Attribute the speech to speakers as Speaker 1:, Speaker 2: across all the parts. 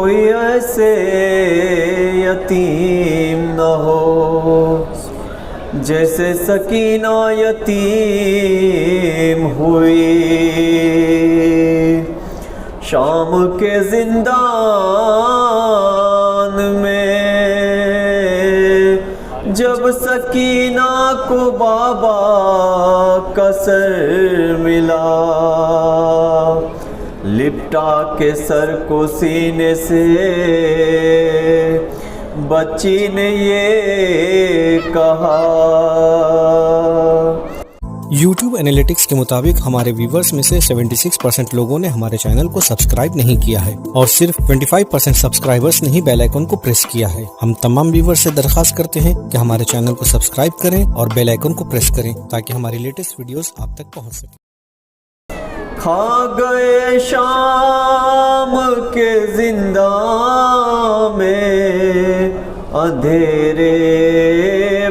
Speaker 1: कोई ऐसे यतीम न हो जैसे सकीना यतीम हुई शाम के जिंदान में। जब सकीना को बाबा का सर मिला, लिपटा के सर को सीने से बच्ची ने ये कहा।
Speaker 2: YouTube एनालिटिक्स के मुताबिक हमारे व्यूवर्स में से 76% लोगों ने हमारे चैनल को सब्सक्राइब नहीं किया है और सिर्फ 25% सब्सक्राइबर्स ने ही बेल आइकन को प्रेस किया है। हम तमाम व्यूवर्स से दरख्वास्त करते हैं कि हमारे चैनल को सब्सक्राइब करें और बेल आइकन को प्रेस करें ताकि हमारी लेटेस्ट वीडियोस आप तक पहुंच सके।
Speaker 1: खा गए शाम के जिंदा में अंधेरे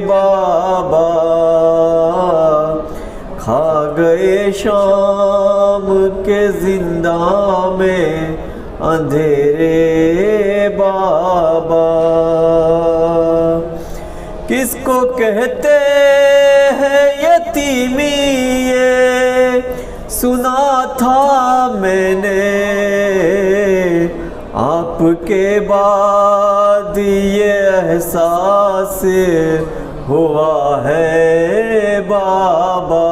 Speaker 1: बाबा, खा गए शाम के जिंदा में अंधेरे बाबा। किसको कहते हैं यतीमी ये सुना था मैंने, आपके बाद ये एहसास हुआ है बाबा।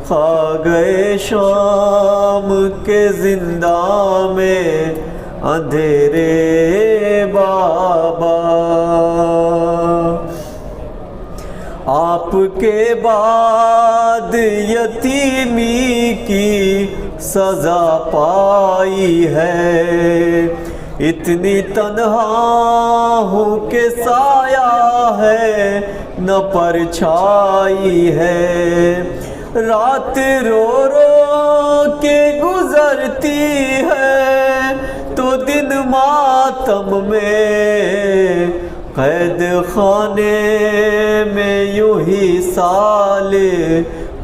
Speaker 1: खा गए शाम के जिंदा में अंधेरे बाबा। आपके बाद यतीमी की सजा पाई है, इतनी तन्हा हूँ के साया है न परछाई है। रात रो रो के गुजरती है तो दिन मातम में, कैद खाने में यूं ही साल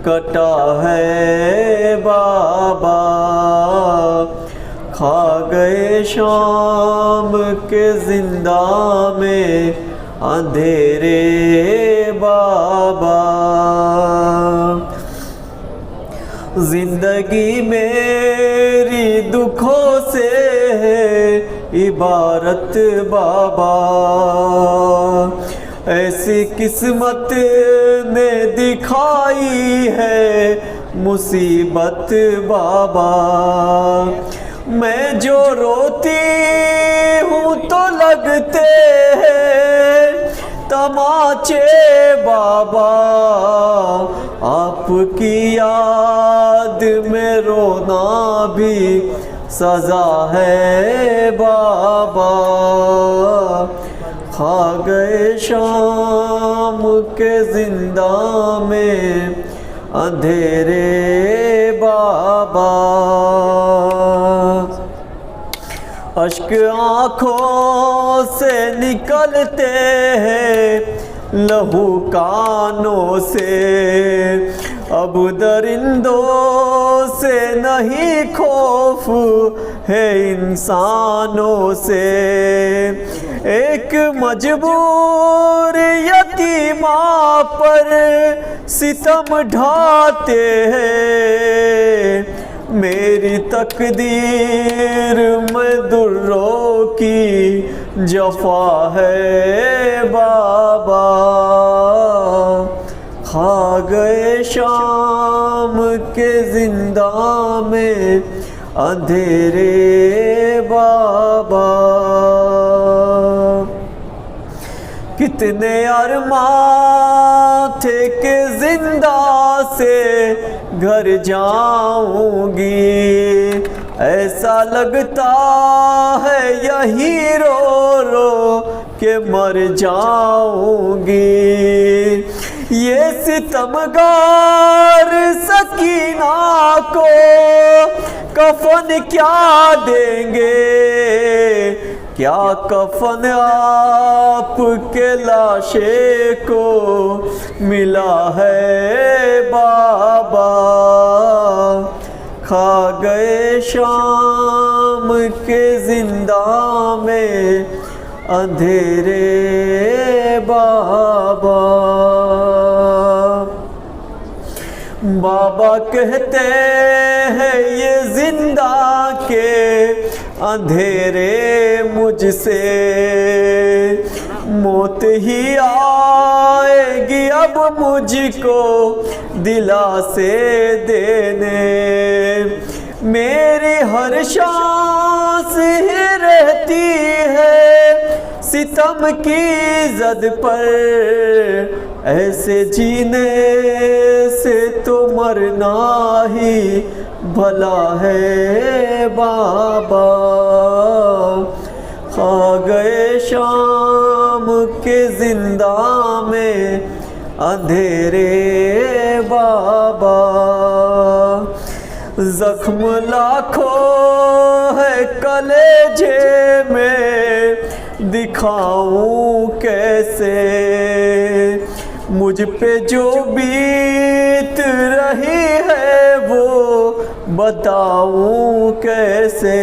Speaker 1: कटा है बाबा। खा गए शाम के जिंदा में अंधेरे बाबा। जिंदगी मेरी दुखों से है इबारत बाबा, ऐसी किस्मत ने दिखाई है मुसीबत बाबा। मैं जो रोती हूँ तो लगते हैं तमाचे बाबा, आपकी याद में रोना भी सजा है बाबा। खा गए शाम के जिंदा में अंधेरे बाबा। अश्क आँखों से निकलते हैं लहू कानों से, अब दरिंदों से नहीं खौफ है इंसानों से। एक मजबूर यतीमा पर सितम ढाते हैं, मेरी तकदीर में दुर्रों की जफा है बाबा। खा गए शाम के जिंदा में अंधेरे बाबा। कितने अरमान थे कि जिंदा से घर जाऊंगी, ऐसा लगता है यही रो रो के मर जाऊंगी। ये सितमगार सकीना को कफन क्या देंगे, क्या कफन आपके लाशे को मिला है बाबा। खा गए शाम के जिंदा में अंधेरे बाबा। बाबा कहते हैं ये जिंदा के अंधेरे मुझसे मौत ही आएगी अब मुझको दिलासे देने। मेरी हर सांस ही रहती है सितम की जद पर, ऐसे जीने से तो मरना ही भला है बाबा। खा गए शाम के जिंदा में अंधेरे बाबा। जख्म लाखों है कलेजे में दिखाऊं कैसे, मुझ पे जो बीत रही है वो बताऊं कैसे।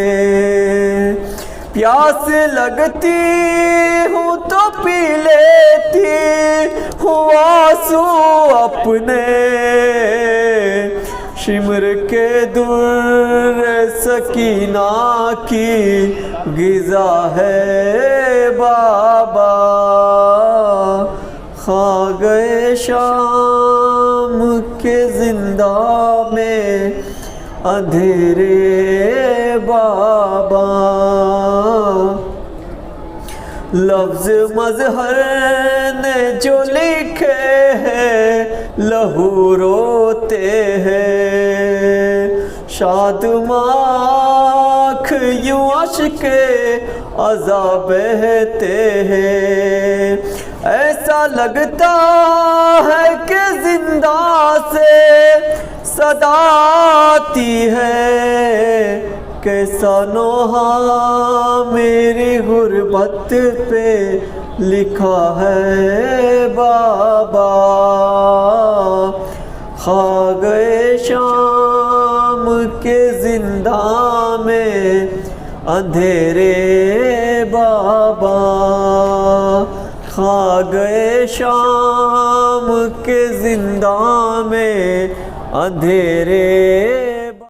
Speaker 1: प्यास लगती हूँ तो पी लेती हूँ आंसू अपने, शिमर के दुर सकीना की गिज़ा है बाबा। खा गए शाम के जिंदा में अंधेरे बाबा। लफ्ज मजहर ने जो लिखे हैं लहू रोते हैं, शादमाख यूं अश्के अज़ा बहते हैं। ऐसा लगता है कि जिंदा से सदा आती है, कैसा नोहा मेरी गुर्बत पे लिखा है बाबा। खा गए शाम के जिंदा में अंधेरे बाबा। खा गए शाम के जिंदा में अंधेरे